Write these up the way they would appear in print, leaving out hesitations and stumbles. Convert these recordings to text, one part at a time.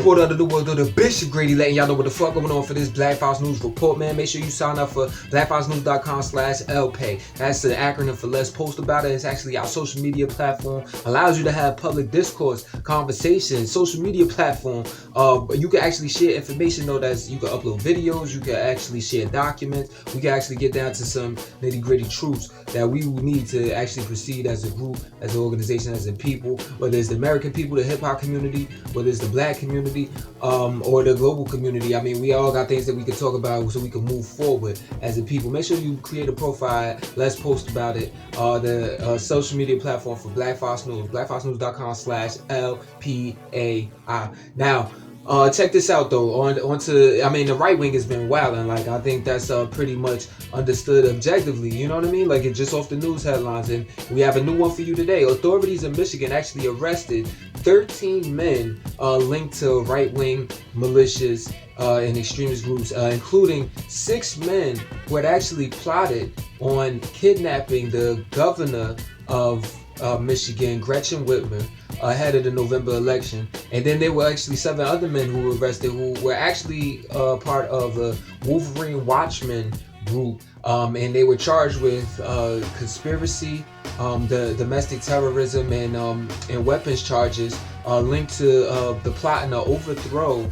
reporter of the world of the Bishop Grady, letting y'all know what the fuck going on for this Black Fox News report, man. Make sure you sign up for blackfoxnews.com/LPay. That's the acronym for Let's Post About It. It's actually our social media platform. Allows you to have public discourse, conversation, social media platform. You can actually share information, though. You can upload videos. You can actually share documents. We can actually get down to some nitty-gritty truths that we will need to actually proceed as a group, as an organization, as a people, whether it's the American people, the hip-hop community, whether it's the black community, or the global community. I mean, we all got things that we can talk about so we can move forward as a people. Make sure you create a profile. Let's post about it. The social media platform for Black Fox News, blackfoxnews.com/LPAI. Now, check this out though. I mean, the right wing has been wilding. Like, I think that's pretty much understood objectively. You know what I mean? Like, it's just off the news headlines, and we have a new one for you today. Authorities in Michigan actually arrested 13 men linked to right wing militias and extremist groups, including 6 men who had actually plotted on kidnapping the governor of Michigan, Gretchen Whitmer, ahead of the November election. And then there were actually 7 other men who were arrested who were actually part of a Wolverine Watchmen group, and they were charged with conspiracy, the domestic terrorism, and weapons charges linked to the plot and the overthrow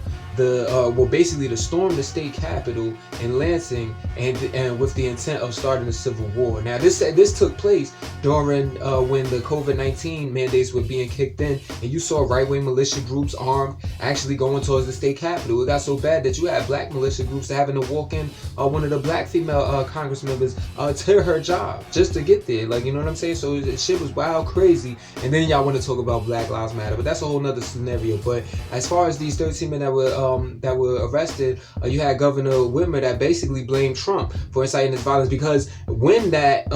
basically to storm the state capitol in Lansing, and with the intent of starting a civil war. Now, this took place during when the COVID-19 mandates were being kicked in, and you saw right-wing militia groups armed actually going towards the state capitol. It got so bad that you had black militia groups having to walk in one of the black female Congress members to her job just to get there. Like, you know what I'm saying? So shit was wild, crazy. And then y'all want to talk about Black Lives Matter, but that's a whole nother scenario. But as far as these 13 men that were arrested, you had Governor Whitmer that basically blamed Trump for inciting this violence, because when that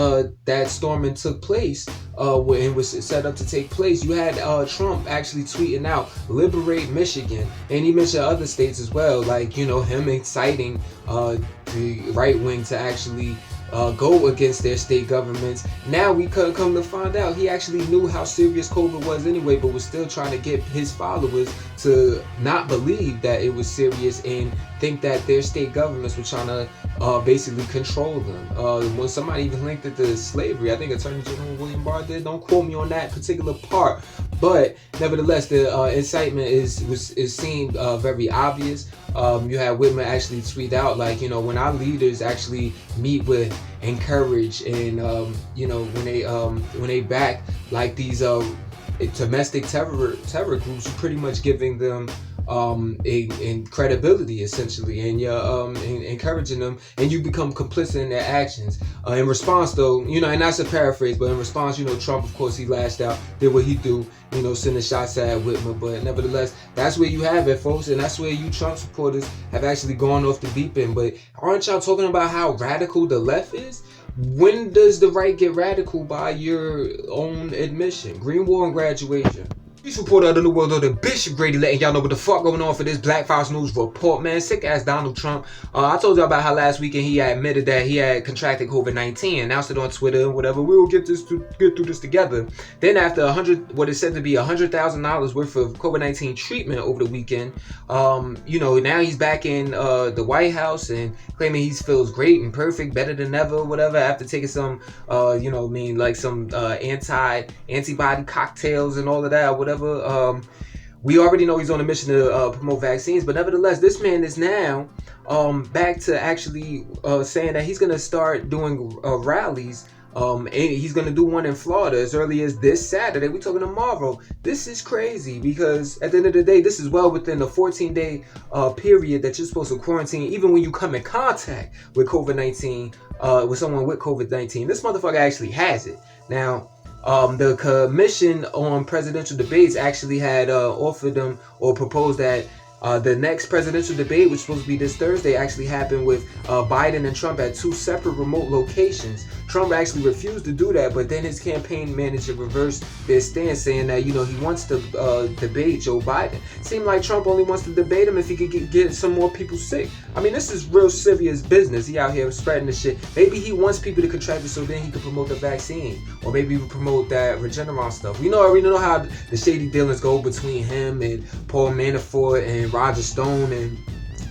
storming took place, when it was set up to take place, you had Trump actually tweeting out, "Liberate Michigan," and he mentioned other states as well, like, you know, him inciting the right wing to actually go against their state governments. Now we could come to find out he actually knew how serious COVID was anyway, but was still trying to get his followers to not believe that it was serious and think that their state governments were trying to basically control them. When somebody even linked it to slavery, I think Attorney General William Barr did. Don't quote me on that particular part, but nevertheless, the incitement is seen very obvious. You had Whitmer actually tweet out, like, you know, when our leaders actually meet with, encourage, and you know, when they back like these domestic terror groups, you're pretty much giving them in credibility, essentially, and you're encouraging them, and you become complicit in their actions. In response, though, you know, and that's a paraphrase, but in response, you know, Trump, of course, he lashed out, did what he do, you know, sending shots at Whitmer. But nevertheless, that's where you have it, folks, and that's where you Trump supporters have actually gone off the deep end. But aren't y'all talking about how radical the left is? When does the right get radical? By your own admission. Green War and Graduation. Peace reporter of the world of the Bishop Grady, letting y'all know what the fuck going on for this Black Fox News report, man. Sick ass Donald Trump. I told y'all about how last weekend he had admitted that he had contracted COVID-19, announced it on Twitter and whatever. We will get through this together. Then after what is said to be $100,000 worth of COVID-19 treatment over the weekend, you know, now he's back in the White House and claiming he feels great and perfect, better than ever, whatever, after taking some, you know, like some antibody cocktails and all of that, whatever. We already know he's on a mission to promote vaccines, but nevertheless, this man is now back to actually saying that he's going to start doing rallies. And he's going to do one in Florida as early as this Saturday. We're talking tomorrow. This is crazy, because at the end of the day, this is well within the 14-day period that you're supposed to quarantine, even when you come in contact with COVID-19, with someone with COVID-19. This motherfucker actually has it. Now, the Commission on Presidential Debates actually had offered them or proposed that the next presidential debate, which was supposed to be this Thursday, actually happened with Biden and Trump at 2 separate remote locations. Trump actually refused to do that, but then his campaign manager reversed their stance, saying that, you know, he wants to debate Joe Biden. Seemed like Trump only wants to debate him if he could get some more people sick. I mean, this is real serious business. He out here spreading the shit. Maybe he wants people to contract it so then he can promote the vaccine, or maybe he would promote that Regeneron stuff. We know how the shady dealings go between him and Paul Manafort and Roger Stone and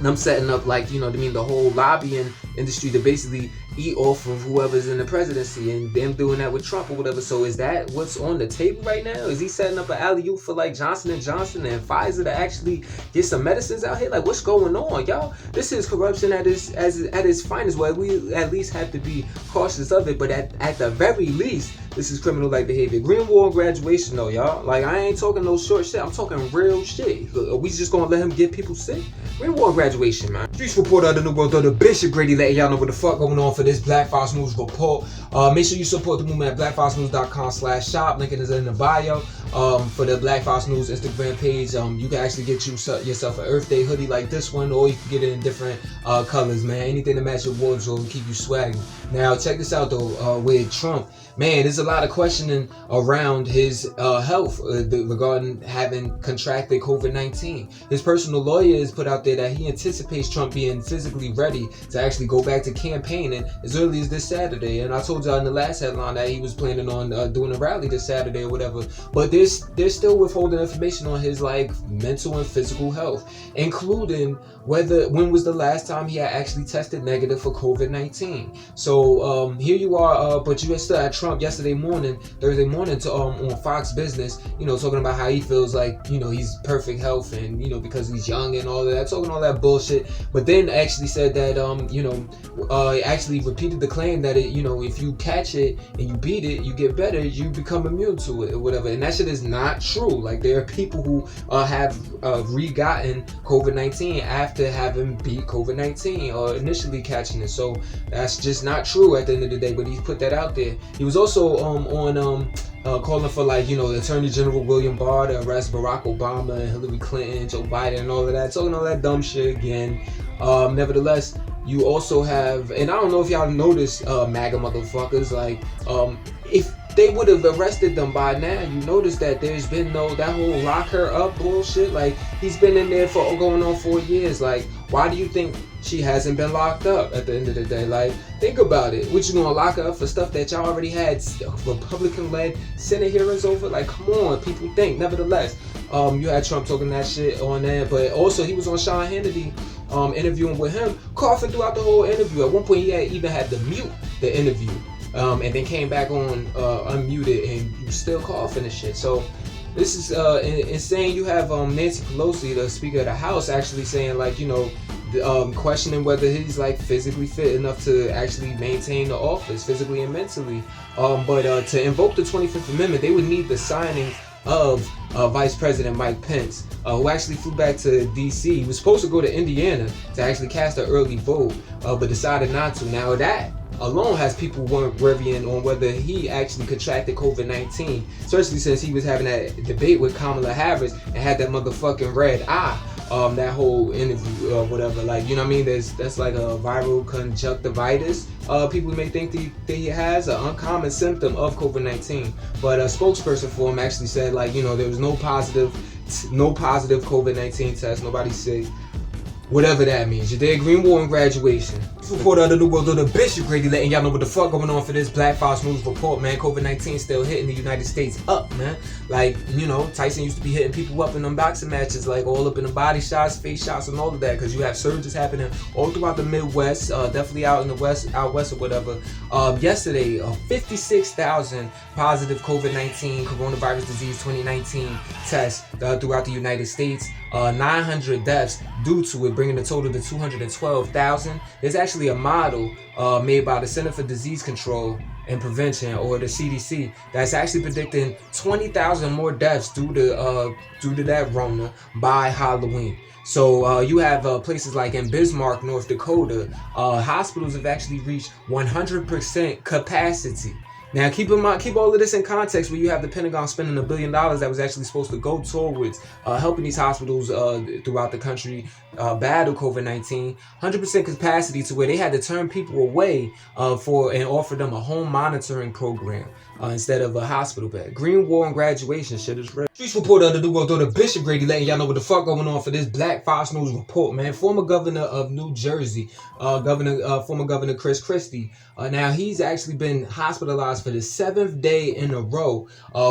them setting up, like, you know what I mean, the whole lobbying industry to basically eat off of whoever's in the presidency, and them doing that with Trump or whatever. So is that what's on the table right now? Is he setting up an alley-oop for like Johnson & Johnson and Pfizer to actually get some medicines out here? Like, what's going on, y'all? This is corruption at its finest. Well, we at least have to be cautious of it, but at the very least, this is criminal-like behavior. Green War and graduation, though, y'all. Like, I ain't talking no short shit. I'm talking real shit. Are we just gonna let him get people sick? Green War and graduation, man. Streets reporter of the New World Order, Bishop Grady, letting y'all know what the fuck going on for this Black Fox News report. Make sure you support the movement at blackfoxnews.com/shop. Link is in the bio. For the Black Fox News Instagram page, you can actually get yourself an Earth Day hoodie like this one, or you can get it in different colors, man. Anything to match your wardrobe and keep you swagging. Now, check this out, though, with Trump. Man, there's a lot of questioning around his health regarding having contracted COVID-19. His personal lawyer has put out there that he anticipates Trump being physically ready to actually go back to campaigning as early as this Saturday. And I told y'all in the last headline that he was planning on doing a rally this Saturday or whatever. But they're still withholding information on his like mental and physical health, including when was the last time he had actually tested negative for COVID-19. So here you are, but you still had Trump Thursday morning, on Fox Business, you know, talking about how he feels like, you know, he's perfect health and, you know, because he's young and all of that, talking all that bullshit. But then actually said that, actually repeated the claim that, you know, if you catch it and you beat it, you get better, you become immune to it or whatever. And that shit is not true. Like, there are people who have re-gotten COVID-19 after having beat COVID-19 or initially catching it. So that's just not true at the end of the day. But he put that out there. He was also calling for, like, you know, the Attorney General William Barr to arrest Barack Obama and Hillary Clinton, Joe Biden, and all of that, talking all that dumb shit again. Nevertheless, you also have, and I don't know if y'all noticed, MAGA motherfuckers, like, if they would have arrested them by now, you notice that there's been that whole lock her up bullshit. Like, he's been in there for going on 4 years. Like, why do you think she hasn't been locked up at the end of the day? Like, think about it. What, you gonna lock her up for stuff that y'all already had Republican-led Senate hearings over? Like, come on, people think. Nevertheless, you had Trump talking that shit on there, but also he was on Sean Hannity, interviewing with him, coughing throughout the whole interview. At one point, he even had to mute the interview. And then came back on unmuted and still coughing and shit. So this is insane. You have Nancy Pelosi, the Speaker of the House, actually saying, like, you know, questioning whether he's like physically fit enough to actually maintain the office, physically and mentally. But to invoke the 25th Amendment, they would need the signing of Vice President Mike Pence, who actually flew back to D.C. He was supposed to go to Indiana to actually cast an early vote, but decided not to. Now that alone has people worrying on whether he actually contracted COVID-19, especially since he was having that debate with Kamala Harris and had that motherfucking red eye. That whole interview or whatever, like, you know what I mean? That's like a viral conjunctivitis. People may think that he has an uncommon symptom of COVID-19, but a spokesperson for him actually said, like, you know, there was no positive COVID-19 test, nobody sick. Whatever that means. You did. Green War and graduation. Reporter of the New World Order, Bishop Grady, letting y'all know what the fuck going on for this Black Fox News report, man. COVID-19 still hitting the United States up, man. Like, you know, Tyson used to be hitting people up in them boxing matches, like all up in the body shots, face shots, and all of that, because you have surges happening all throughout the Midwest, definitely out in the West, out west or whatever. Yesterday, 56,000 positive COVID-19 coronavirus disease 2019 tests throughout the United States. 900 deaths due to it, bringing the total to 212,000. There's actually a model made by the Center for Disease Control and Prevention, or the CDC, that's actually predicting 20,000 more deaths due to that Rona by Halloween. So you have places like in Bismarck, North Dakota, hospitals have actually reached 100% capacity. Now, keep in mind, keep all of this in context where you have the Pentagon spending $1 billion that was actually supposed to go towards helping these hospitals throughout the country battle COVID-19, 100% capacity to where they had to turn people away for and offer them a home monitoring program instead of a hospital bed. Green War and graduation shit is real. Streets report of the New World Order, Bishop Grady letting y'all know what the fuck going on for this Black Fox News report, man. Former governor of New Jersey, former governor Chris Christie. Now he's actually been hospitalized for the 7th day in a row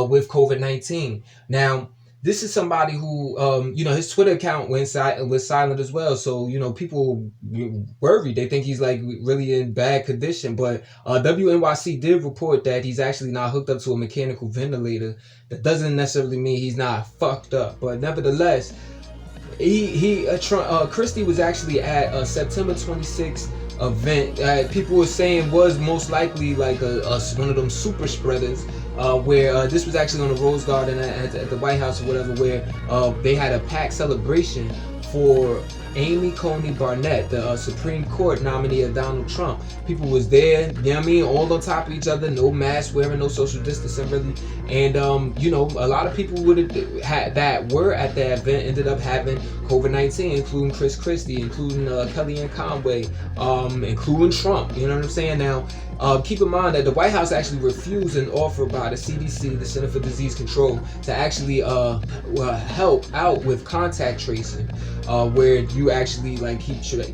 with COVID-19. Now, this is somebody who, his Twitter account was silent as well. So, people worried. They think he's like really in bad condition. But WNYC did report that he's actually not hooked up to a mechanical ventilator. That doesn't necessarily mean he's not fucked up. But nevertheless, Christie was actually at a September 26th event. People were saying was most likely like one of them super spreaders. Where this was actually on the Rose Garden at the White House or whatever, where they had a packed celebration for Amy Coney Barnett, the Supreme Court nominee of Donald Trump. People was there, all on top of each other, no mask wearing, no social distancing really. And, a lot of people that were at that event ended up having COVID-19, including Chris Christie, including Kellyanne Conway, including Trump. You know what I'm saying? Now, keep in mind that the White House actually refused an offer by the CDC, the Center for Disease Control, to actually help out with contact tracing, where you actually like keep track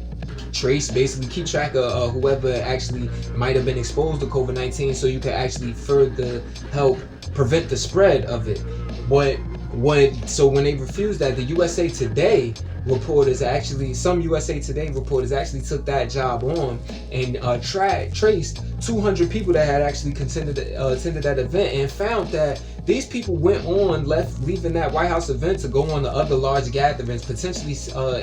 of whoever actually might have been exposed to COVID-19, so you can actually further help prevent the spread of it. So when they refused that, the USA Today reporters some USA Today reporters actually took that job on and traced 200 people that had actually attended that event, and found that these people went on, leaving that White House event to go on to other large gatherings, potentially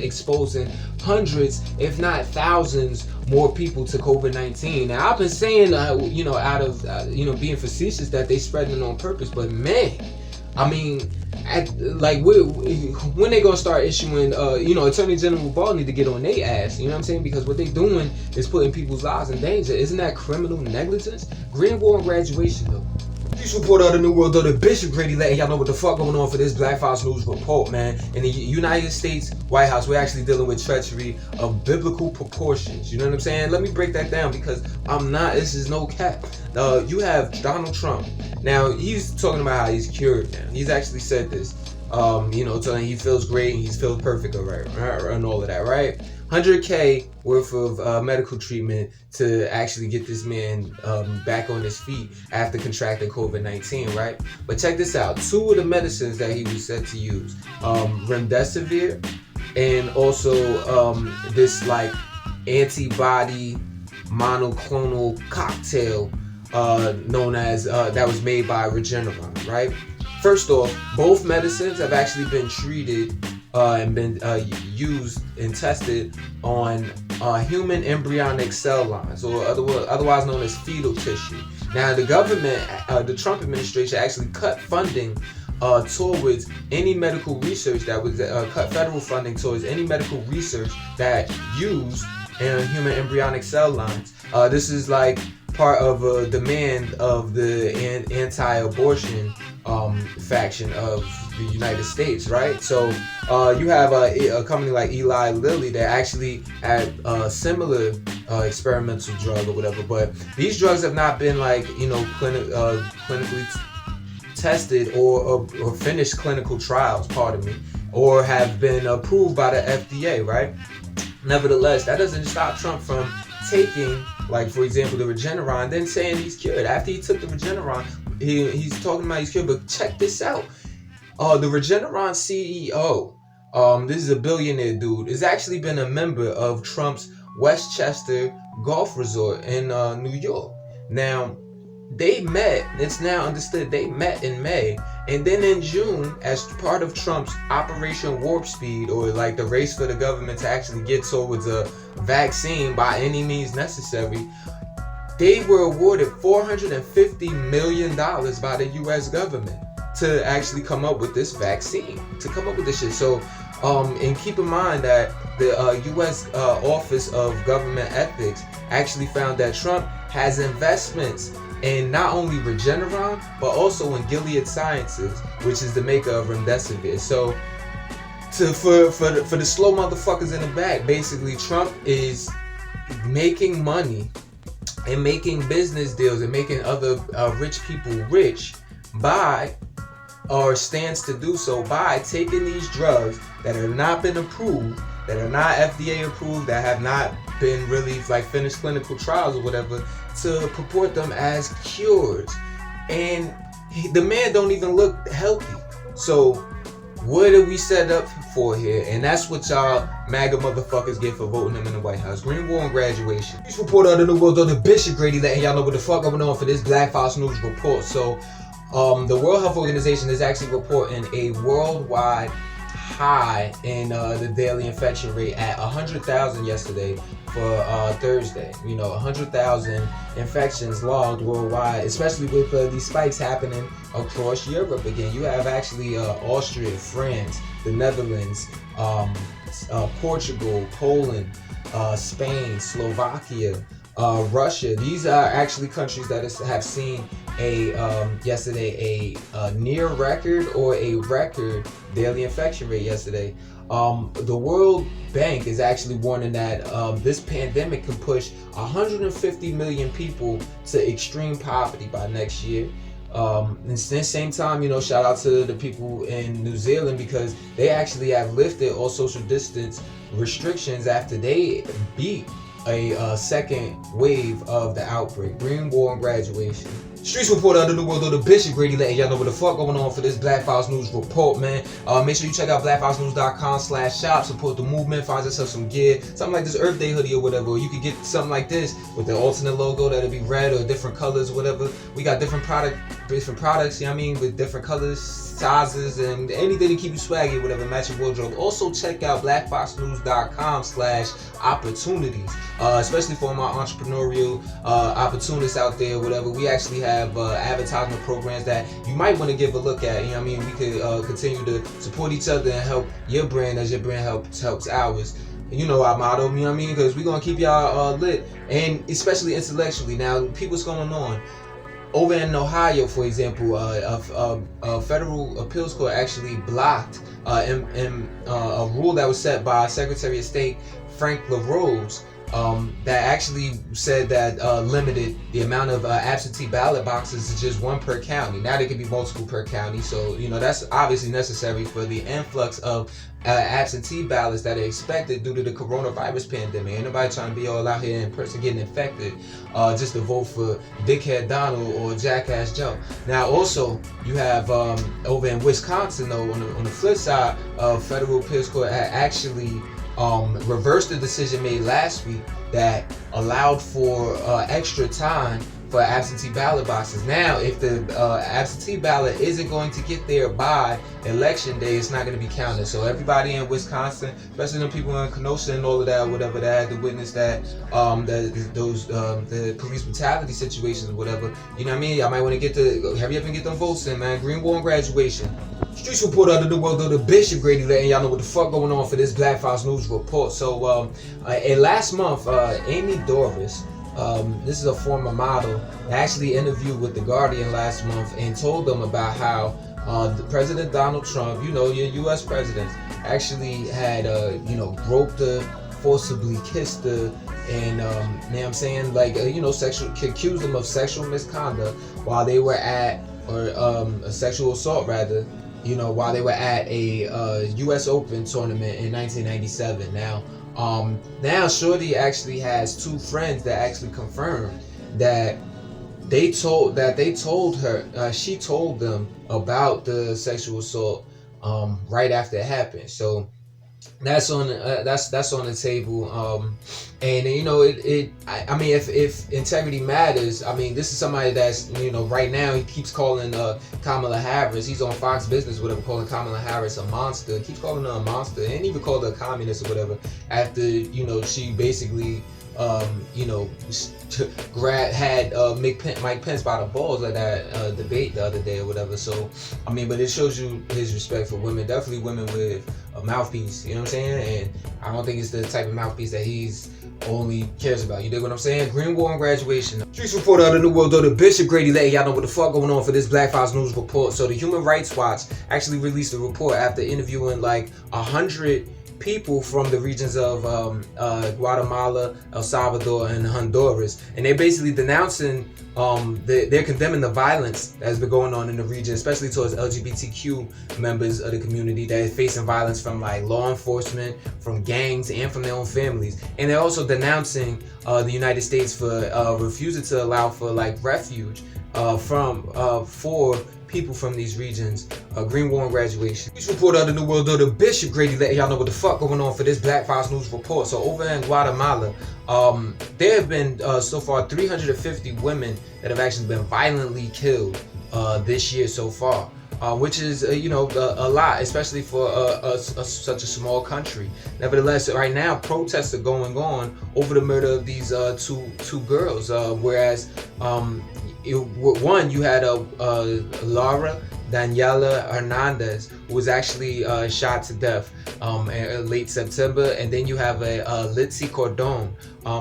exposing hundreds, if not thousands, more people to COVID-19. Now, I've been saying, out of being facetious, that they spreading it on purpose, but man, I mean, when they gonna start issuing, Attorney General Barr need to get on their ass, you know what I'm saying? Because what they doing is putting people's lives in danger. Isn't that criminal negligence? Green War and graduation, though. This report of the New World Order, Bishop Grady letting y'all know what the fuck going on for this Black Fox News report, man. In the United States White House, we're actually dealing with treachery of biblical proportions. You know what I'm saying? Let me break that down, because this is no cap. You have Donald Trump. Now, he's talking about how he's cured now. He's actually said this, telling he feels great and he feels perfect, and all of that, right? $100K worth of medical treatment to actually get this man back on his feet after contracting COVID-19, right? But check this out. 2 of the medicines that he was said to use, remdesivir, and also this like antibody monoclonal cocktail known as that was made by Regeneron, right? First off, both medicines have actually been treated and been used and tested on human embryonic cell lines, or otherwise known as fetal tissue. Now, the government, the Trump administration, actually cut funding towards any medical research that was cut federal funding towards any medical research that used human embryonic cell lines. This is like part of a demand of the anti-abortion faction of the United States, right? So you have a company like Eli Lilly that actually had a similar experimental drug or whatever, but these drugs have not been like clinically tested or finished clinical trials, or have been approved by the FDA, right? Nevertheless, that doesn't stop Trump from taking, like, for example, the Regeneron, then saying he's cured. After he took the Regeneron, he's talking about he's cured. But check this out. The Regeneron CEO, this is a billionaire dude, has actually been a member of Trump's Westchester Golf Resort in New York. Now, they met, it's now understood, they met in May. And then in June, as part of Trump's Operation Warp Speed, or like the race for the government to actually get towards a vaccine by any means necessary, they were awarded $450 million by the U.S. government to actually come up with this vaccine, to come up with this shit. So, and keep in mind that the U.S. Office of Government Ethics actually found that Trump has investments in not only Regeneron, but also in Gilead Sciences, which is the maker of Remdesivir. So for the slow motherfuckers in the back, basically Trump is making money and making business deals and making other rich people rich by, or stands to do so by, taking these drugs that have not been approved, that are not FDA approved, that have not been really like finished clinical trials or whatever, to purport them as cures. And the man don't even look healthy. So what are we set up for here? And that's what y'all MAGA motherfuckers get for voting him in the White House. Green War and Graduation. News report out of the world of the Bishop Grady, letting y'all know what the fuck going on for this Black Fox News report. So the World Health Organization is actually reporting a worldwide high in the daily infection rate at 100,000 yesterday for Thursday. 100,000 infections logged worldwide, especially with these spikes happening across Europe again. You have actually Austria, France, the Netherlands, Portugal, Poland, Spain, Slovakia, Russia. These are actually countries that have seen yesterday a near record or a record daily infection rate yesterday. The World Bank is actually warning that this pandemic can push 150 million people to extreme poverty by next year. And at the same time, shout out to the people in New Zealand, because they actually have lifted all social distance restrictions after they beat a second wave of the outbreak. Green War and Graduation. Streets report out of the world of the Bishop Grady, letting y'all know what the fuck going on for this Black Fox News report, man. Make sure you check out blackfoxnews.com/shop. Support the movement. Find yourself some gear, something like this Earth Day hoodie or whatever. Or you could get something like this with the alternate logo that'll be red or different colors or whatever. We got different products, with different colors, sizes, and anything to keep you swaggy, whatever, match your wardrobe. Also check out blackfoxnews.com/opportunities, especially for my entrepreneurial opportunists out there, whatever. We actually have advertisement programs that you might want to give a look at. We could continue to support each other and help your brand as your brand helps ours. Our motto, because we're going to keep y'all lit, and especially intellectually. Now, what's going on? Over in Ohio, for example, a federal appeals court actually blocked a rule that was set by Secretary of State Frank LaRose, that actually said that limited the amount of absentee ballot boxes to just one per county. Now there could be multiple per county, so that's obviously necessary for the influx of absentee ballots that are expected due to the coronavirus pandemic. Ain't nobody trying to be all out here in person getting infected just to vote for Dickhead Donald or Jackass Joe. Now also you have over in Wisconsin, though, on the flip side, federal appeals court actually reversed the decision made last week that allowed for extra time for absentee ballot boxes. Now, if the absentee ballot isn't going to get there by election day, it's not going to be counted. So everybody in Wisconsin, especially the people in Kenosha and all of that, whatever, that had to witness that, the police brutality situations, whatever. Y'all might want to hurry up and get them votes in, man. Green War and Graduation. Streets report out of the world of the Bishop Grady, letting y'all know what the fuck going on for this Black Fox News report. So, last month, Amy Doris, this is a former model, actually interviewed with The Guardian last month and told them about how President Donald Trump, your U.S. president, actually had, groped her, forcibly kissed her, and, accused them of sexual misconduct while they were at, a sexual assault rather, while they were at a U.S. Open tournament in 1997. Now Shorty actually has two friends that actually confirmed that she told them about the sexual assault right after it happened. So that's on the table. And if integrity matters, this is somebody that's right now he keeps calling Kamala Harris. He's on Fox Business, whatever, calling Kamala Harris a monster. He keeps calling her a monster, and even called her a communist or whatever. After she basically had Mike Pence by the balls at that debate the other day or whatever. So but it shows you his respect for women. Definitely women with mouthpiece. You know what I'm saying? And I don't think it's the type of mouthpiece that he's only cares about. You dig what I'm saying? Green War and Graduation. Streets reporter of the New World Order, Bishop Grady letting y'all know what the fuck going on for this Black Files News report. So the Human Rights Watch actually released a report after interviewing like 100 people from the regions of Guatemala, El Salvador, and Honduras, and they're basically denouncing, they're condemning the violence that's been going on in the region, especially towards LGBTQ members of the community that is facing violence from like law enforcement, from gangs, and from their own families. And they're also denouncing the United States for refusing to allow for like refuge for people from these regions. Green War and Graduation. News report of the New World Order, Bishop Grady letting y'all know what the fuck going on for this Black Files News report. So over in Guatemala, there have been so far 350 women that have actually been violently killed this year so far. Which is a lot, especially for such a small country. Nevertheless, right now protests are going on over the murder of these two girls. Whereas one, you had Laura Daniela Hernandez, who was actually shot to death in late September, and then you have a Litzy Cordon,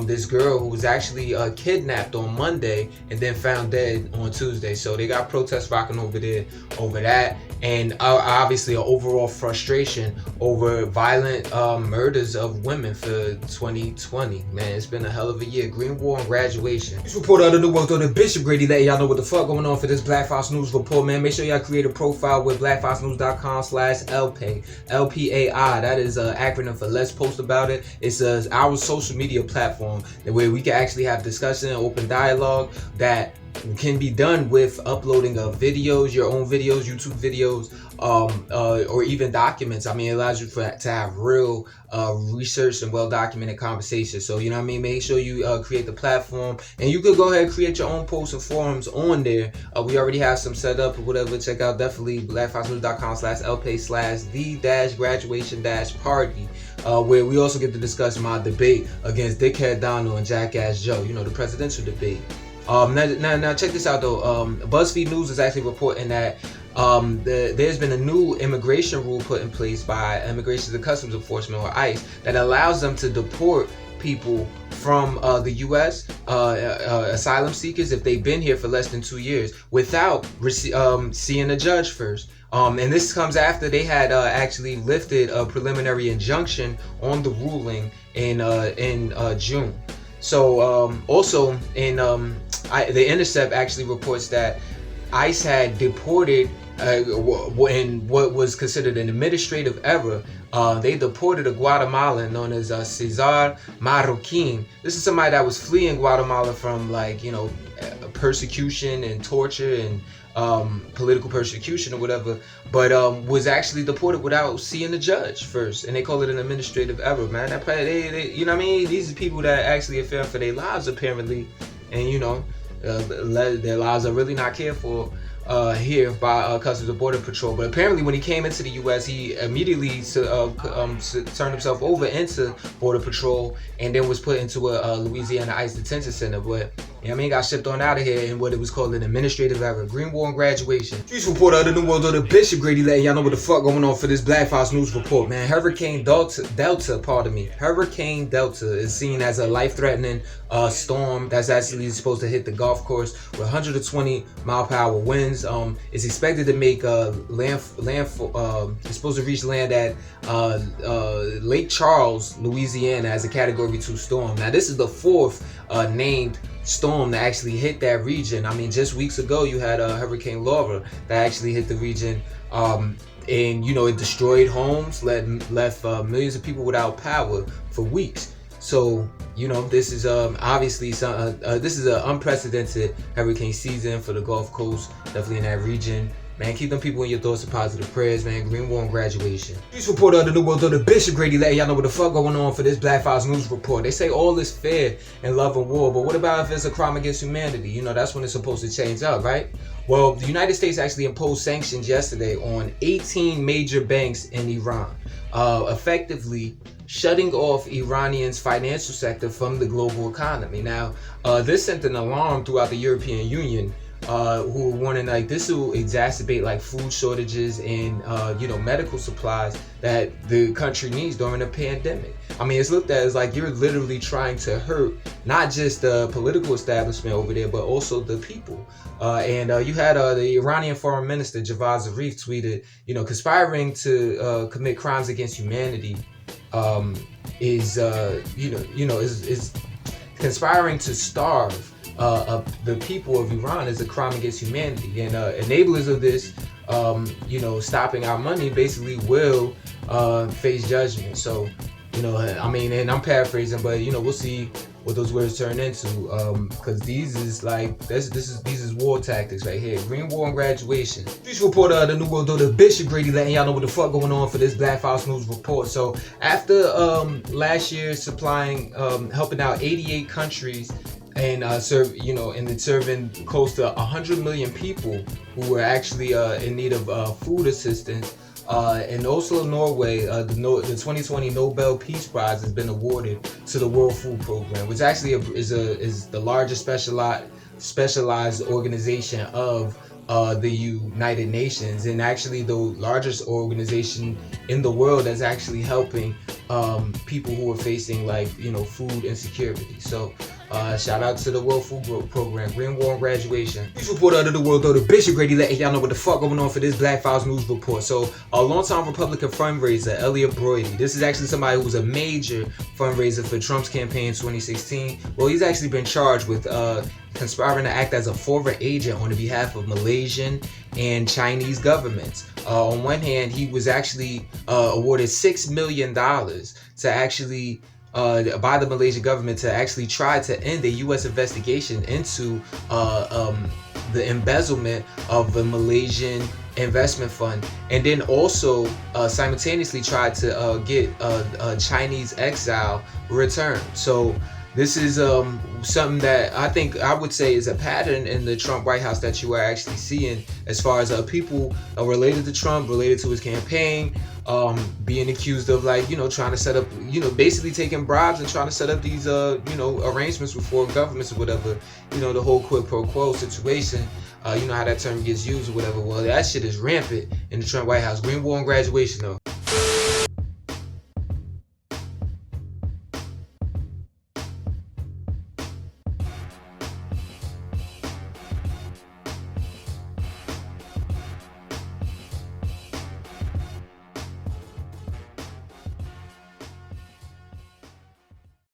this girl who was actually kidnapped on Monday and then found dead on Tuesday. So they got protests rocking over there over that, and obviously an overall frustration over violent murders of women for 2020. Man, it's been a hell of a year. Green War and Graduation. This report out of the World Order, Bishop Grady letting y'all know what the fuck going on for this Black Files News report, man. Make sure y'all create a profile with blackfilesnews.com/LPAI. LPAI, that is an acronym for Let's Post About It. It's our social media platform where we can actually have discussion and open dialogue that can be done with uploading of videos, your own videos, YouTube videos, or even documents. I mean, it allows you to have real research and well-documented conversations. So, you know what I mean? Make sure you create the platform, and you could go ahead and create your own posts and forums on there. We already have some set up or whatever. Check out definitely blackfilesnews.com/LPAI/the-graduation-party, where we also get to discuss my debate against Dickhead Donald and Jackass Joe, the presidential debate. Now check this out though. BuzzFeed News is actually reporting that there's been a new immigration rule put in place by Immigration and Customs Enforcement, or ICE, that allows them to deport people from the U.S. Asylum seekers if they've been here for less than 2 years without seeing a judge first. And this comes after they had actually lifted a preliminary injunction on the ruling in June. So also in The Intercept actually reports that ICE had deported in what was considered an administrative error. They deported a Guatemalan known as Cesar Marroquin. This is somebody that was fleeing Guatemala from persecution and torture and political persecution or whatever, but was actually deported without seeing the judge first, and they call it an administrative error, man. That they you know what I mean? These are people that actually are fearing for their lives apparently, and their lives are really not cared for here by Customs and Border Patrol. But apparently when he came into the U.S., he immediately turned himself over into Border Patrol and then was put into a Louisiana ICE detention center. But got shipped on out of here in what it was called an administrative error. Green War and Graduation. Streets reporter of the New World Order, Bishop Grady letting y'all know what the fuck going on for this Black Files News report, man. Hurricane Delta is seen as a life-threatening storm that's actually supposed to hit the Gulf Coast with 120 mile-per-hour winds. It's expected to make landfall. It's supposed to reach land at Lake Charles, Louisiana, as a Category 2 storm. Now, this is the fourth named storm that actually hit that region. I mean, just weeks ago, you had Hurricane Laura that actually hit the region. And it destroyed homes, left millions of people without power for weeks. So this is obviously this is an unprecedented hurricane season for the Gulf Coast, definitely in that region. Man, keep them people in your thoughts and positive prayers, man. Green War and Graduation. News reporter of the New World Order, Bishop Grady letting y'all know what the fuck going on for this Black Files News report. They say all is fair in love and war, but what about if it's a crime against humanity? That's when it's supposed to change up, right? Well, the United States actually imposed sanctions yesterday on 18 major banks in Iran, effectively shutting off Iranians' financial sector from the global economy. Now, this sent an alarm throughout the European Union, who were warning like this will exacerbate like food shortages and medical supplies that the country needs during a pandemic. I mean, it's looked at as like you're literally trying to hurt not just the political establishment over there, but also the people. And you had the Iranian foreign minister Javad Zarif tweeted, conspiring to commit crimes against humanity is conspiring to starve the people of Iran is a crime against humanity, and enablers of this, stopping our money basically will face judgment. So, I mean, and I'm paraphrasing, but we'll see what those words turn into, because these is war tactics right here. Green War and Graduation. This report of the New World Order, Bishop Grady, letting y'all know what the fuck going on for this Black Files News report. So after last year supplying helping out 88 countries and serving close to 100 million people who were actually in need of food assistance. In Oslo, Norway, the 2020 Nobel Peace Prize has been awarded to the World Food Program, which actually is the largest specialized organization of the United Nations, and actually the largest organization in the world that's actually helping people who are facing food insecurity. So shout out to the World Food Program, Green War and Graduation. This report out of the World Order, Bishop Grady, letting y'all know what the fuck going on for this Black Files News report. So a longtime Republican fundraiser, Elliot Brody, this is actually somebody who was a major fundraiser for Trump's campaign in 2016. Well, he's actually been charged with conspiring to act as a foreign agent on the behalf of Malaysian and Chinese governments. On one hand, he was actually awarded $6 million to actually by the Malaysian government to actually try to end a U.S. investigation into the embezzlement of the Malaysian investment fund, and then also simultaneously tried to get a Chinese exile returned. So this is something that I would say is a pattern in the Trump White House that you are actually seeing, as far as people related to Trump, related to his campaign, being accused of trying to set up, basically taking bribes and trying to set up these arrangements with foreign governments or whatever, the whole quid pro quo situation. You know how that term gets used or whatever. Well, that shit is rampant in the Trump White House. Green War and Graduation though.